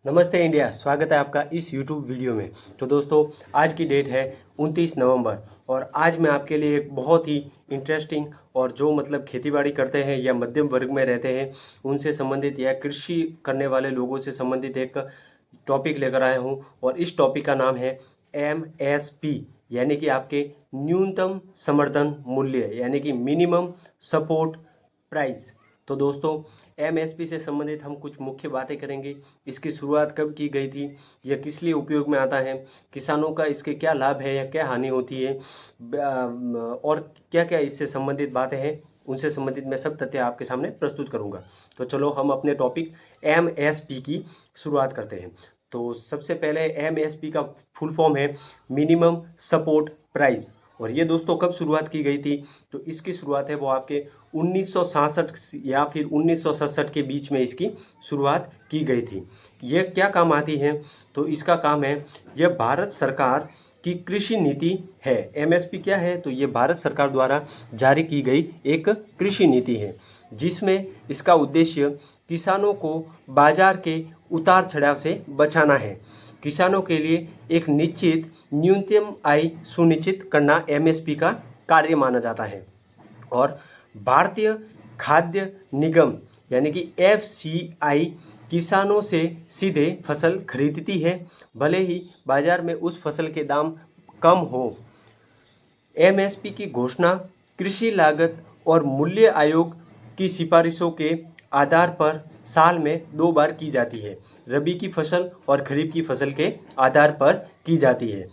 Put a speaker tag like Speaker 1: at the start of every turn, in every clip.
Speaker 1: नमस्ते इंडिया, स्वागत है आपका इस यूट्यूब वीडियो में। तो दोस्तों, आज की डेट है 29 नवंबर और आज मैं आपके लिए एक बहुत ही इंटरेस्टिंग और जो मतलब खेतीबाड़ी करते हैं या मध्यम वर्ग में रहते हैं उनसे संबंधित या कृषि करने वाले लोगों से संबंधित एक टॉपिक लेकर आया हूं। और इस टॉपिक का नाम है MSP, यानी कि आपके न्यूनतम समर्थन मूल्य, यानी कि मिनिमम सपोर्ट प्राइस। तो दोस्तों, MSP से संबंधित हम कुछ मुख्य बातें करेंगे। इसकी शुरुआत कब की गई थी, यह किस लिए उपयोग में आता है, किसानों का इसके क्या लाभ है या क्या हानि होती है, और क्या क्या इससे संबंधित बातें हैं, उनसे संबंधित मैं सब तथ्य आपके सामने प्रस्तुत करूंगा। तो चलो हम अपने टॉपिक MSP की शुरुआत करते हैं। तो सबसे पहले MSP का फुल फॉर्म है मिनिमम सपोर्ट प्राइस। और ये दोस्तों कब शुरुआत की गई थी, तो इसकी शुरुआत है वो आपके 1966 या फिर 1967 के बीच में इसकी शुरुआत की गई थी। ये क्या काम आती है, तो इसका काम है, यह भारत सरकार की कृषि नीति है। MSP क्या है, तो ये भारत सरकार द्वारा जारी की गई एक कृषि नीति है जिसमें इसका उद्देश्य किसानों को बाजार के उतार चढ़ाव से बचाना है। किसानों के लिए एक निश्चित न्यूनतम आय सुनिश्चित करना MSP का कार्य माना जाता है। और भारतीय खाद्य निगम यानी कि FCI किसानों से सीधे फसल खरीदती है, भले ही बाजार में उस फसल के दाम कम हो। MSP की घोषणा कृषि लागत और मूल्य आयोग की सिफारिशों के आधार पर साल में 2 बार की जाती है। रबी की फसल और खरीफ की फसल के आधार पर की जाती है।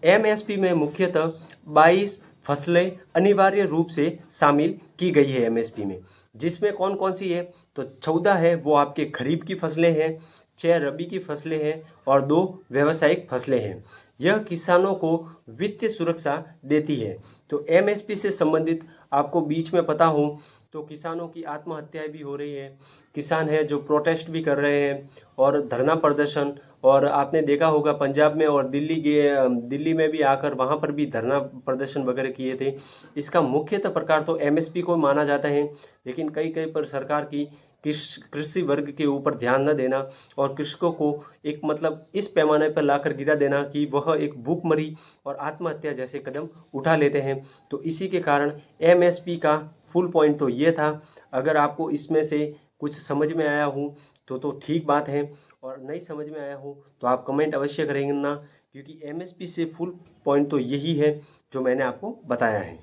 Speaker 1: MSP में मुख्यतः 22 फसलें अनिवार्य रूप से शामिल की गई है MSP में, जिसमें कौन कौन सी है, तो 14 है वो आपके खरीफ की फसलें हैं, 6 रबी की फसलें हैं और 2 व्यावसायिक फसलें हैं। यह किसानों को वित्तीय सुरक्षा देती है। तो MSP से संबंधित आपको बीच में पता हो तो किसानों की आत्महत्याएं भी हो रही है, किसान है जो प्रोटेस्ट भी कर रहे हैं और धरना प्रदर्शन, और आपने देखा होगा पंजाब में और दिल्ली में भी आकर वहाँ पर भी धरना प्रदर्शन वगैरह किए थे। इसका मुख्यतः प्रकार तो MSP को माना जाता है, लेकिन कई कई पर सरकार की कृषि वर्ग के ऊपर ध्यान न देना और कृषकों को एक मतलब इस पैमाने पर लाकर गिरा देना कि वह एक भूखमरी और आत्महत्या जैसे कदम उठा लेते हैं। तो इसी के कारण MSP का फुल पॉइंट तो ये था। अगर आपको इसमें से कुछ समझ में आया हो तो ठीक बात है, और नहीं समझ में आया हो तो आप कमेंट अवश्य करेंगे ना, क्योंकि MSP से फुल पॉइंट तो यही है जो मैंने आपको बताया है।